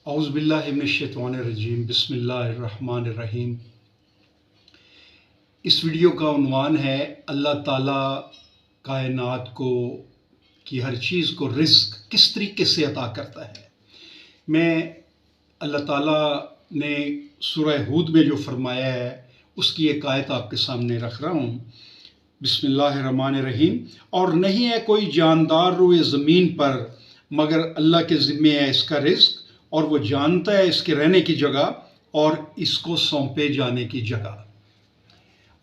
اعوذ باللہ من الشیطان الرجیم، بسم اللہ الرحمن الرحیم۔ اس ویڈیو کا عنوان ہے اللہ تعالیٰ کائنات کو کی ہر چیز کو رزق کس طریقے سے عطا کرتا ہے۔ میں اللہ تعالیٰ نے سورہ ہود میں جو فرمایا ہے اس کی ایک آیت آپ کے سامنے رکھ رہا ہوں۔ بسم اللہ الرحمن الرحیم۔ اور نہیں ہے کوئی جاندار روئے زمین پر مگر اللہ کے ذمے ہے اس کا رزق، اور وہ جانتا ہے اس کے رہنے کی جگہ اور اس کو سونپے جانے کی جگہ۔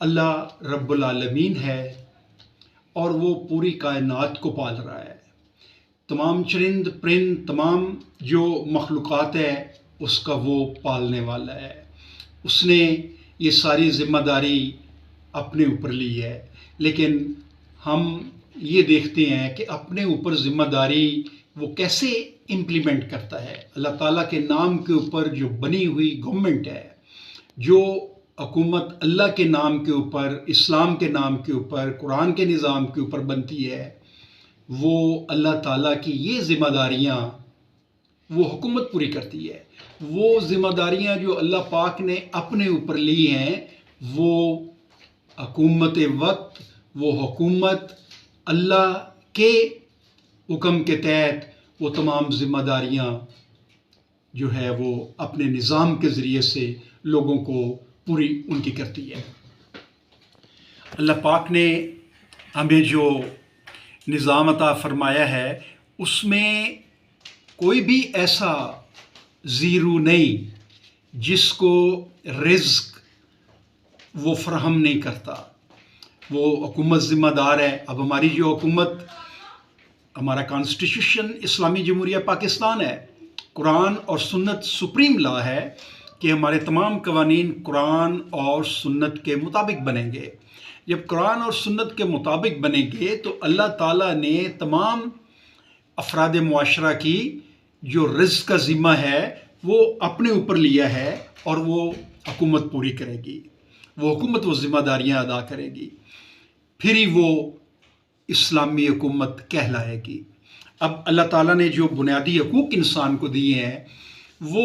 اللہ رب العالمین ہے اور وہ پوری کائنات کو پال رہا ہے۔ تمام چرند پرند، تمام جو مخلوقات ہے اس کا وہ پالنے والا ہے۔ اس نے یہ ساری ذمہ داری اپنے اوپر لی ہے، لیکن ہم یہ دیکھتے ہیں کہ اپنے اوپر ذمہ داری وہ کیسے امپلیمنٹ کرتا ہے۔ اللہ تعالیٰ کے نام کے اوپر جو بنی ہوئی گورنمنٹ ہے، جو حکومت اللہ کے نام کے اوپر، اسلام کے نام کے اوپر، قرآن کے نظام کے اوپر بنتی ہے، وہ اللہ تعالیٰ کی یہ ذمہ داریاں وہ حکومت پوری کرتی ہے۔ وہ ذمہ داریاں جو اللہ پاک نے اپنے اوپر لی ہیں، وہ حکومت وقت، وہ حکومت اللہ کے حکم کے تحت وہ تمام ذمہ داریاں جو ہے وہ اپنے نظام کے ذریعے سے لوگوں کو پوری ان کی کرتی ہے۔ اللہ پاک نے ہمیں جو نظام عطا فرمایا ہے اس میں کوئی بھی ایسا زیرو نہیں جس کو رزق وہ فراہم نہیں کرتا۔ وہ حکومت ذمہ دار ہے۔ اب ہماری جو حکومت، ہمارا کانسٹیٹیوشن اسلامی جمہوریہ پاکستان ہے، قرآن اور سنت سپریم لا ہے کہ ہمارے تمام قوانین قرآن اور سنت کے مطابق بنیں گے۔ جب قرآن اور سنت کے مطابق بنیں گے تو اللہ تعالیٰ نے تمام افراد معاشرہ کی جو رزق کا ذمہ ہے وہ اپنے اوپر لیا ہے، اور وہ حکومت پوری کرے گی۔ وہ حکومت وہ ذمہ داریاں ادا کرے گی، پھر ہی وہ اسلامی حکومت کہلائے گی۔ اب اللہ تعالیٰ نے جو بنیادی حقوق انسان کو دیے ہیں، وہ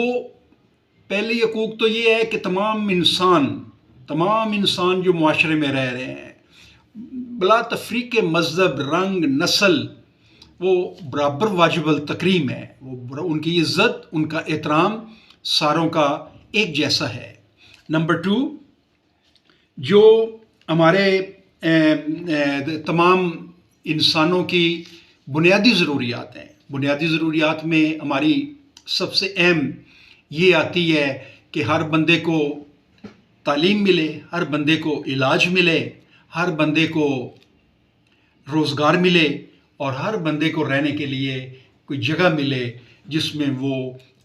پہلی حقوق تو یہ ہے کہ تمام انسان جو معاشرے میں رہ رہے ہیں، بلا تفریق مذہب، رنگ، نسل، وہ برابر واجب التکریم ہے۔ وہ ان کی عزت، ان کا احترام ساروں کا ایک جیسا ہے۔ نمبر 2، جو ہمارے تمام انسانوں کی بنیادی ضروریات ہیں، بنیادی ضروریات میں ہماری سب سے اہم یہ آتی ہے کہ ہر بندے کو تعلیم ملے، ہر بندے کو علاج ملے، ہر بندے کو روزگار ملے، اور ہر بندے کو رہنے کے لیے کوئی جگہ ملے جس میں وہ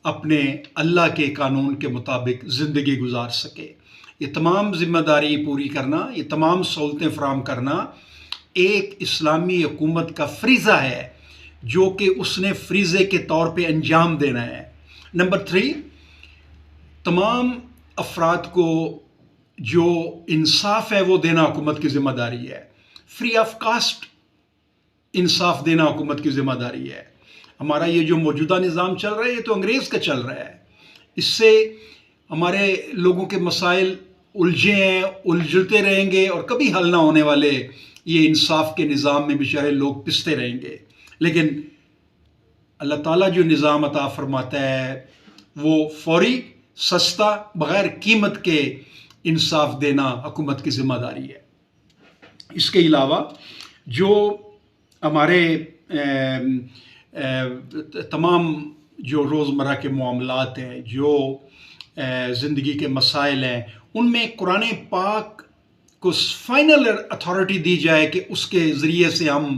اپنے اللہ کے قانون کے مطابق زندگی گزار سکے۔ یہ تمام ذمہ داری پوری کرنا، یہ تمام سہولتیں فراہم کرنا ایک اسلامی حکومت کا فریضہ ہے، جو کہ اس نے فریضے کے طور پہ انجام دینا ہے۔ نمبر 3، تمام افراد کو جو انصاف ہے وہ دینا حکومت کی ذمہ داری ہے۔ فری آف کاسٹ انصاف دینا حکومت کی ذمہ داری ہے۔ ہمارا یہ جو موجودہ نظام چل رہا ہے یہ تو انگریز کا چل رہا ہے۔ اس سے ہمارے لوگوں کے مسائل الجھے ہیں، الجھتے رہیں گے، اور کبھی حل نہ ہونے والے یہ انصاف کے نظام میں بیچارے لوگ پستے رہیں گے۔ لیکن اللہ تعالیٰ جو نظام عطا فرماتا ہے وہ فوری، سستا، بغیر قیمت کے انصاف دینا حکومت کی ذمہ داری ہے۔ اس کے علاوہ جو ہمارے تمام جو روزمرہ کے معاملات ہیں، جو زندگی کے مسائل ہیں، ان میں قرآن پاک کو فائنل اتھارٹی دی جائے کہ اس کے ذریعے سے ہم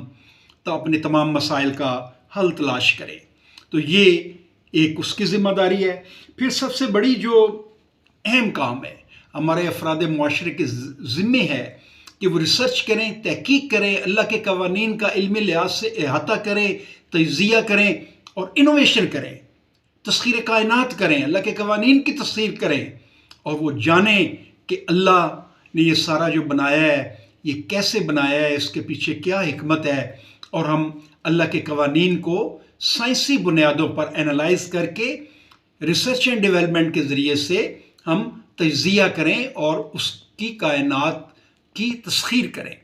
اپنے تمام مسائل کا حل تلاش کریں۔ تو یہ ایک اس کی ذمہ داری ہے۔ پھر سب سے بڑی جو اہم کام ہے ہمارے افراد معاشرے کے ذمے ہے کہ وہ ریسرچ کریں، تحقیق کریں، اللہ کے قوانین کا علمی لحاظ سے احاطہ کریں، تجزیہ کریں اور انوویشن کریں، تسخیر کائنات کریں، اللہ کے قوانین کی تسخیر کریں، اور وہ جانیں کہ اللہ نے یہ سارا جو بنایا ہے یہ کیسے بنایا ہے، اس کے پیچھے کیا حکمت ہے، اور ہم اللہ کے قوانین کو سائنسی بنیادوں پر انالائز کر کے ریسرچ اینڈ ڈیولپمنٹ کے ذریعے سے ہم تجزیہ کریں اور اس کی کائنات کی تسخیر کریں.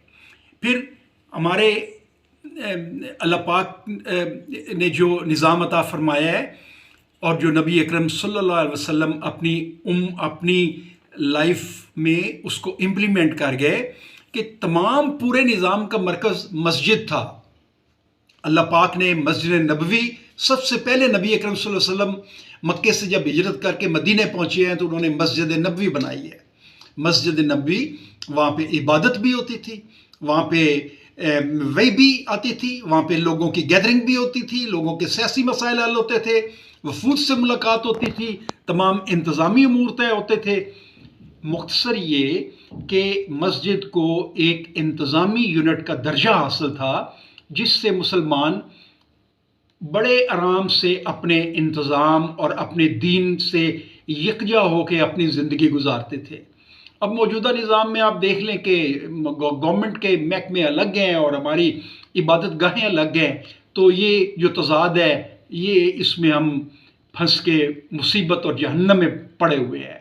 پھر ہمارے اللہ پاک نے جو نظام عطا فرمایا ہے اور جو نبی اکرم صلی اللہ علیہ وسلم اپنی لائف میں اس کو امپلیمنٹ کر گئے کہ تمام پورے نظام کا مرکز مسجد تھا. اللہ پاک نے مسجد نبوی سب سے پہلے نبی اکرم صلی اللہ علیہ وسلم مکے سے جب ہجرت کر کے مدینے پہنچے ہیں تو انہوں نے مسجد نبوی بنائی ہے. مسجد نبوی وہاں پہ عبادت بھی ہوتی تھی، وہاں پہ وحی بھی آتی تھی، وہاں پہ لوگوں کی گیدرنگ بھی ہوتی تھی، لوگوں کے سیاسی مسائل حل ہوتے تھے، وفود سے ملاقات ہوتی تھی، تمام انتظامی امور طے ہوتے تھے. مختصر یہ کہ مسجد کو ایک انتظامی یونٹ کا درجہ حاصل تھا جس سے مسلمان بڑے آرام سے اپنے انتظام اور اپنے دین سے یکجا ہو کے اپنی زندگی گزارتے تھے. اب موجودہ نظام میں آپ دیکھ لیں کہ گورنمنٹ کے محکمے الگ ہیں اور ہماری عبادت گاہیں الگ ہیں، تو یہ جو تضاد ہے یہ اس میں ہم پھنس کے مصیبت اور جہنم میں پڑے ہوئے ہیں.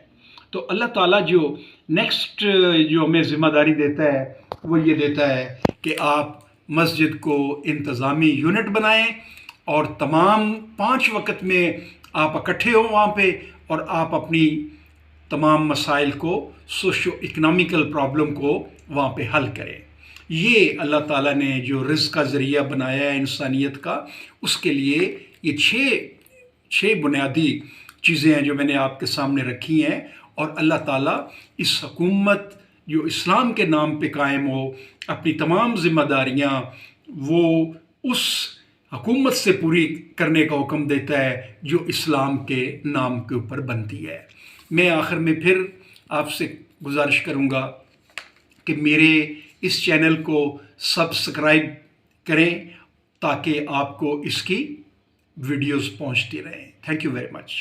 تو اللہ تعالیٰ جو نیکسٹ جو ہمیں ذمہ داری دیتا ہے وہ یہ دیتا ہے کہ آپ مسجد کو انتظامی یونٹ بنائیں اور تمام 5 وقت میں آپ اکٹھے ہوں وہاں پہ اور آپ اپنی تمام مسائل کو سوشو اکنامیکل پرابلم کو وہاں پہ حل کریں. یہ اللہ تعالیٰ نے جو رزق کا ذریعہ بنایا ہے انسانیت کا، اس کے لیے یہ 6 بنیادی چیزیں ہیں جو میں نے آپ کے سامنے رکھی ہیں. اور اللہ تعالیٰ اس حکومت جو اسلام کے نام پہ قائم ہو، اپنی تمام ذمہ داریاں وہ اس حکومت سے پوری کرنے کا حکم دیتا ہے جو اسلام کے نام کے اوپر بنتی ہے. میں آخر میں پھر آپ سے گزارش کروں گا کہ میرے اس چینل کو سبسکرائب کریں تاکہ آپ کو اس کی ویڈیوز پہنچتی رہیں. Thank you very much.